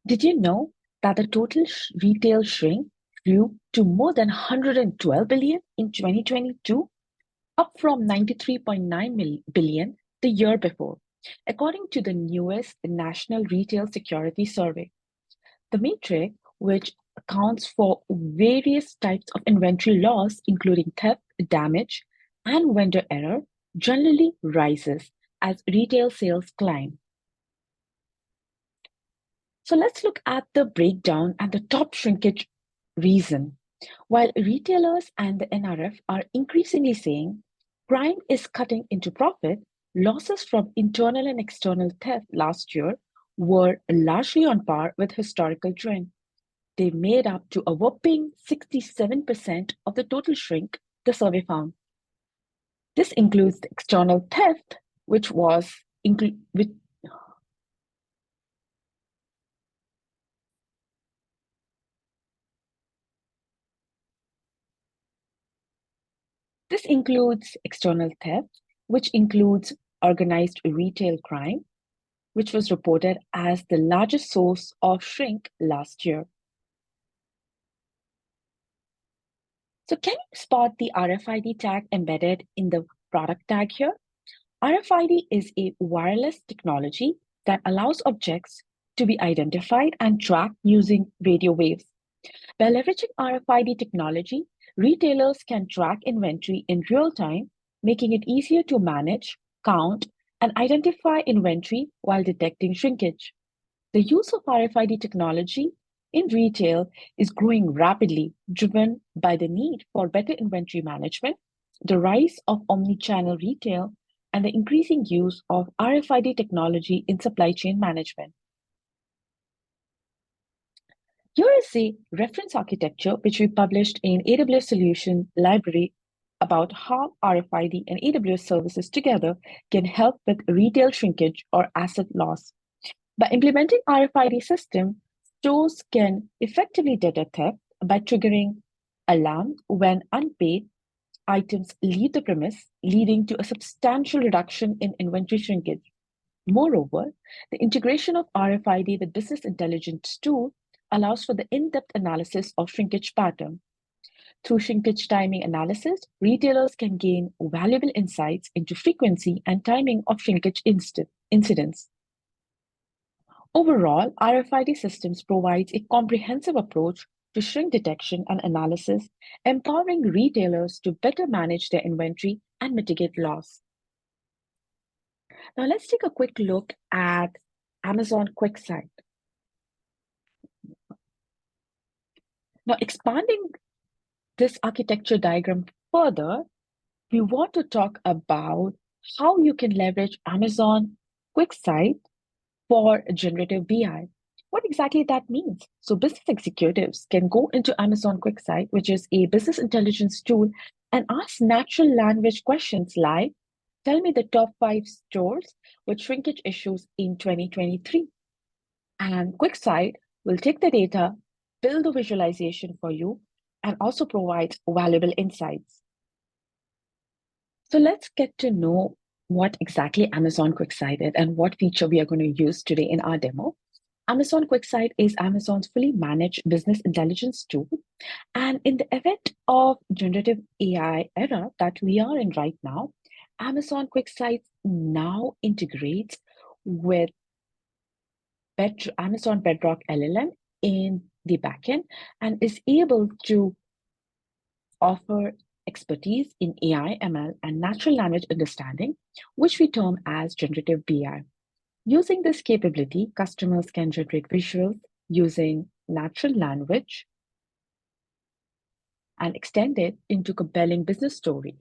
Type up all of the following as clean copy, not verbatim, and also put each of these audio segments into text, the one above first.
Did you know that the total retail shrink grew to more than 112 billion in 2022, up from 93.9 billion the year before, according to the newest National Retail Security Survey. The metric, which accounts for various types of inventory loss, including theft, damage, and vendor error, generally rises as retail sales climb. So let's look at the breakdown and the top shrinkage reason. While retailers and the NRF are increasingly saying crime is cutting into profit, losses from internal and external theft last year were largely on par with historical trend. They made up to a whopping 67% of the total shrink, the survey found. This includes the external theft, which was which This includes external theft, which includes organized retail crime, which was reported as the largest source of shrink last year. So can you spot the RFID tag embedded in the product tag here? RFID is a wireless technology that allows objects to be identified and tracked using radio waves. By leveraging RFID technology, retailers can track inventory in real time, making it easier to manage, count, and identify inventory while detecting shrinkage. The use of RFID technology in retail is growing rapidly, driven by the need for better inventory management, the rise of omni-channel retail, and the increasing use of RFID technology in supply chain management. Here is a reference architecture which we published in AWS Solution Library about how RFID and AWS services together can help with retail shrinkage or asset loss. By implementing RFID system, stores can effectively detect theft by triggering alarms when unpaid items leave the premise, leading to a substantial reduction in inventory shrinkage. Moreover, the integration of RFID with business intelligence tool allows for the in-depth analysis of shrinkage pattern. Through shrinkage timing analysis, retailers can gain valuable insights into frequency and timing of shrinkage incidents. Overall, RFID systems provides a comprehensive approach to shrink detection and analysis, empowering retailers to better manage their inventory and mitigate loss. Now let's take a quick look at Amazon QuickSight. Now, expanding this architecture diagram further, we want to talk about how you can leverage Amazon QuickSight for generative BI. What exactly that means? So business executives can go into Amazon QuickSight, which is a business intelligence tool, and ask natural language questions like, tell me the top 5 stores with shrinkage issues in 2023. And QuickSight will take the data, build a visualization for you, and also provide valuable insights. So let's get to know what exactly Amazon QuickSight is and what feature we are going to use today in our demo. Amazon QuickSight is Amazon's fully managed business intelligence tool. And in the event of generative AI era that we are in right now, Amazon QuickSight now integrates with Amazon Bedrock LLM in the backend and is able to offer expertise in AI, ML, and natural language understanding, which we term as generative BI. Using this capability, customers can generate visuals using natural language and extend it into compelling business stories.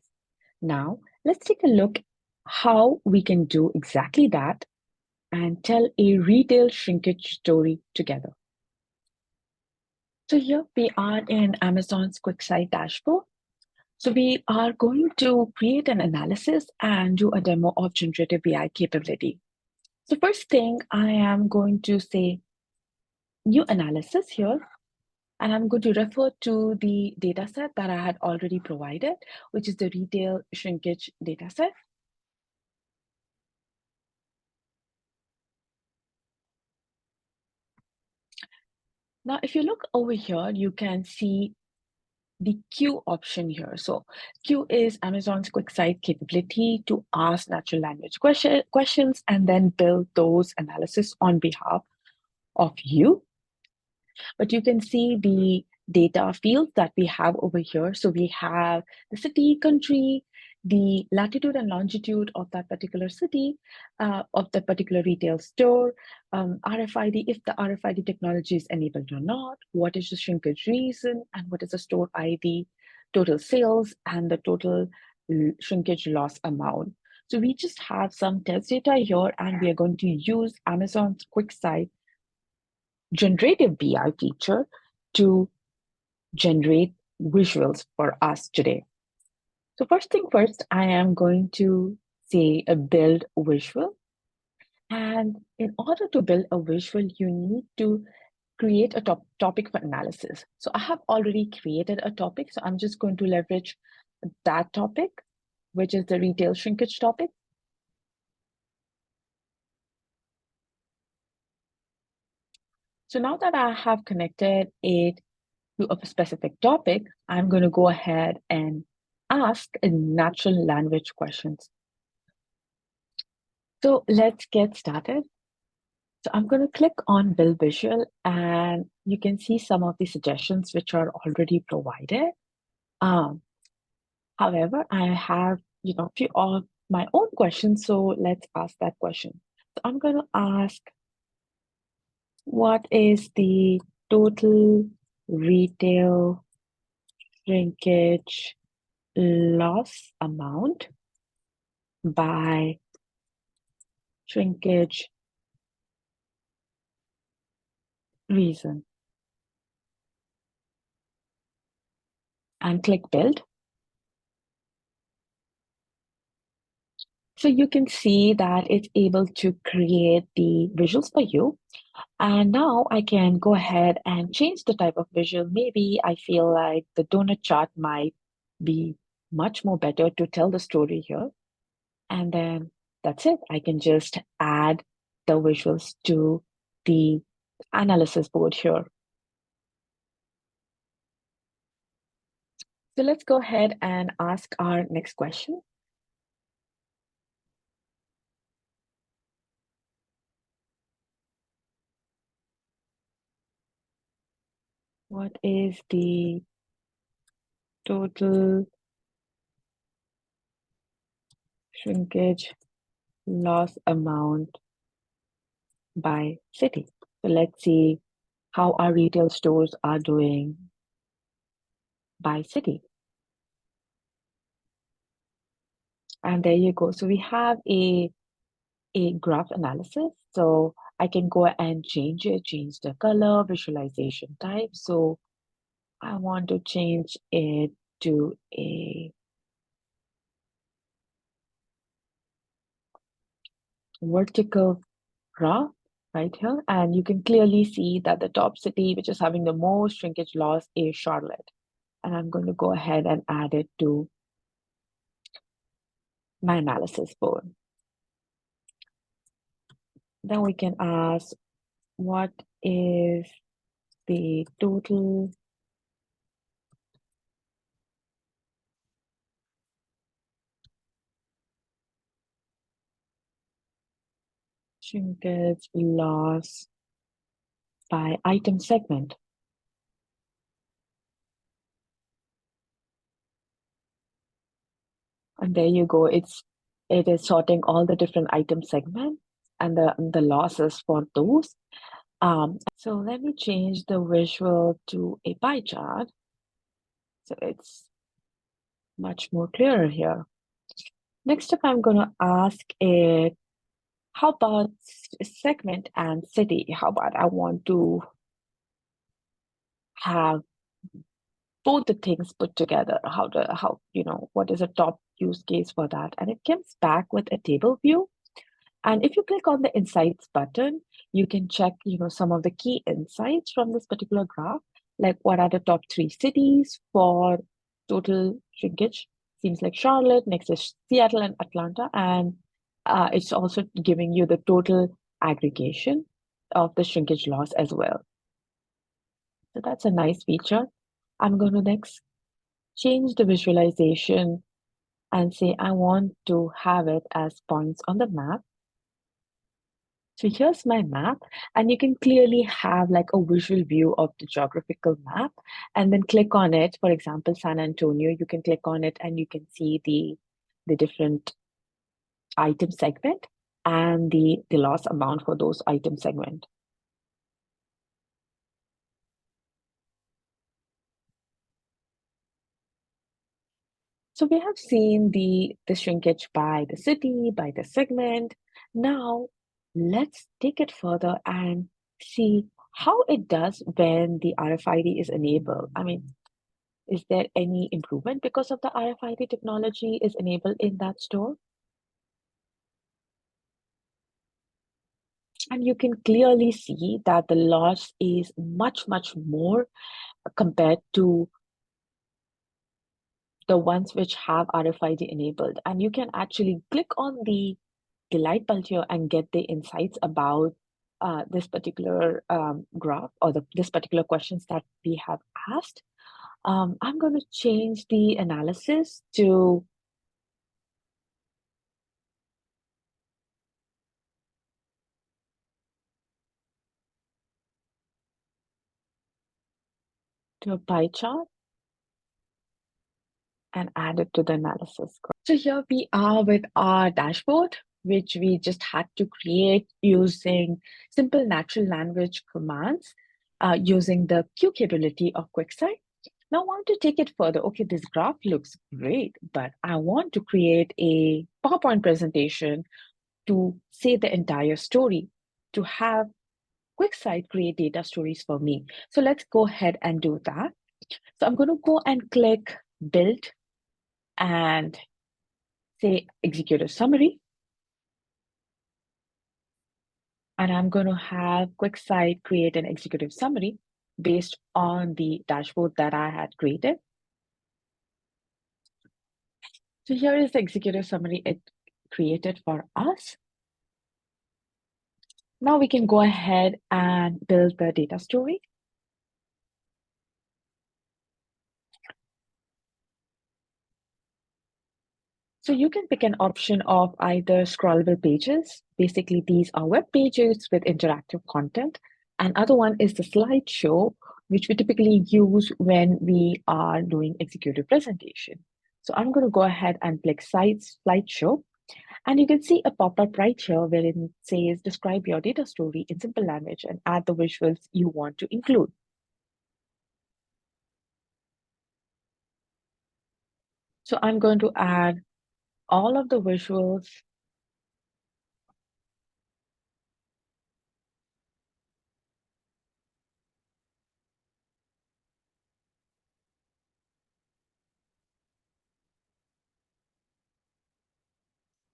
Now, let's take a look how we can do exactly that and tell a retail shrinkage story together. So here we are in Amazon's QuickSight dashboard. So we are going to create an analysis and do a demo of generative BI capability. So first thing, I am going to say new analysis here, and I'm going to refer to the dataset that I had already provided, which is the retail shrinkage dataset. Now, if you look over here, you can see the Q option here. So Q is Amazon's quick site capability to ask natural language questions and then build those analysis on behalf of you. But you can see the data fields that we have over here. So we have the city, country, the latitude and longitude of that particular city, of that particular retail store, RFID, if the RFID technology is enabled or not, what is the shrinkage reason, and what is the store ID, total sales, and the total shrinkage loss amount. So we just have some test data here, and we are going to use Amazon's QuickSight generative BI feature to generate visuals for us today. So first thing first, I am going to say a build visual. And in order to build a visual, you need to create a topic for analysis. So I have already created a topic. So I'm just going to leverage that topic, which is the retail shrinkage topic. So now that I have connected it to a specific topic, I'm going to go ahead and ask a natural language questions. So let's get started. So I'm going to click on Build Visual, and you can see some of the suggestions which are already provided. However, I have a few of my own questions, so let's ask that question. So I'm going to ask, what is the total retail shrinkage loss amount by shrinkage reason? And click Build. So you can see that it's able to create the visuals for you. And now I can go ahead and change the type of visual. Maybe I feel like the donut chart might be much more better to tell the story here. And then that's it. I can just add the visuals to the analysis board here. So let's go ahead and ask our next question. What is the total shrinkage loss amount by city? So let's see how our retail stores are doing by city. And there you go. So we have a graph analysis. So I can go and change it, change the color, visualization type. So I want to change it to a vertical graph right here. And you can clearly see that the top city, which is having the most shrinkage loss, is Charlotte. And I'm going to go ahead and add it to my analysis board. Then we can ask, what is the total shrinkage loss by item segment? And there you go. It is sorting all the different item segments and the losses for those. So let me change the visual to a pie chart. So it's much more clearer here. Next up, I'm going to ask it, how about segment and city? How about I want to have both the things put together? What is a top use case for that? And it comes back with a table view. And if you click on the Insights button, you can check, some of the key insights from this particular graph, like what are the top 3 cities for total shrinkage. Seems like Charlotte, next is Seattle and Atlanta, and it's also giving you the total aggregation of the shrinkage loss as well. So that's a nice feature. I'm going to next change the visualization and say I want to have it as points on the map. So here's my map, and you can clearly have like a visual view of the geographical map and then click on it. For example, San Antonio, you can click on it and you can see the different item segment and the loss amount for those item segment. So we have seen the shrinkage by the city, by the segment. Now let's take it further and see how it does when the RFID is enabled. I mean, is there any improvement because of the RFID technology is enabled in that store? And you can clearly see that the loss is much, much more compared to the ones which have RFID enabled. And you can actually click on the light bulb here and get the insights about this particular graph or this particular questions that we have asked. I'm going to change the analysis to a pie chart and add it to the analysis. So here we are with our dashboard, which we just had to create using simple natural language commands using the Q capability of QuickSight. Now I want to take it further. Okay, this graph looks great, but I want to create a PowerPoint presentation to say the entire story, to have QuickSight create data stories for me. So let's go ahead and do that. So I'm going to go and click Build and say Executive Summary. And I'm going to have QuickSight create an executive summary based on the dashboard that I had created. So here is the executive summary it created for us. Now we can go ahead and build the data story. So you can pick an option of either scrollable pages. Basically, these are web pages with interactive content. And other one is the slideshow, which we typically use when we are doing executive presentation. So I'm going to go ahead and click slideshow. And you can see a pop-up right here where it says, describe your data story in simple language and add the visuals you want to include. So I'm going to add all of the visuals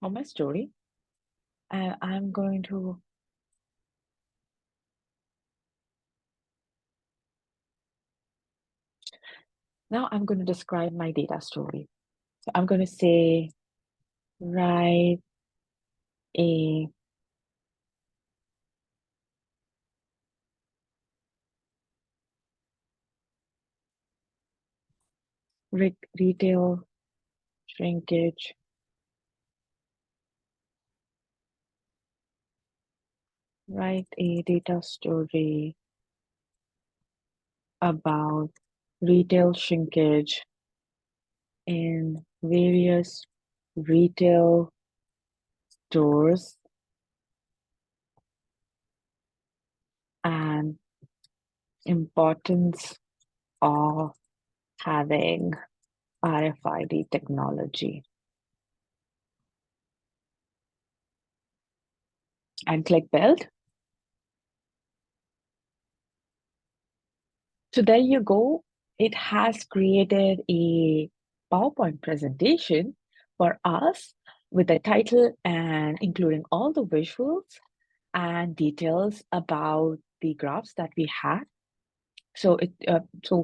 for my story. And I'm going to now I'm going to describe my data story. So I'm going to say, write a retail shrinkage write a data story about retail shrinkage in various retail stores and importance of having RFID technology. And click build. So there you go. It has created a PowerPoint presentation for us with the title and including all the visuals and details about the graphs that we had. So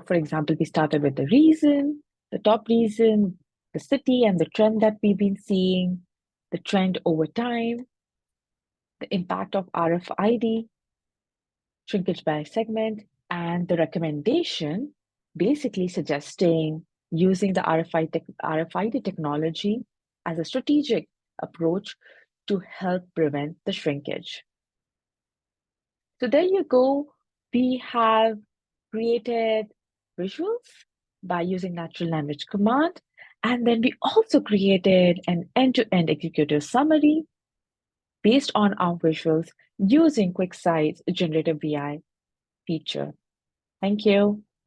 for example, we started with the reason, the top reason, the city and the trend that we've been seeing, the trend over time, the impact of RFID, shrinkage by segment, And the recommendation basically suggesting using the RFID technology as a strategic approach to help prevent the shrinkage. So there you go. We have created visuals by using natural language command. And then we also created an end-to-end executive summary based on our visuals using QuickSight's generative BI feature. Thank you.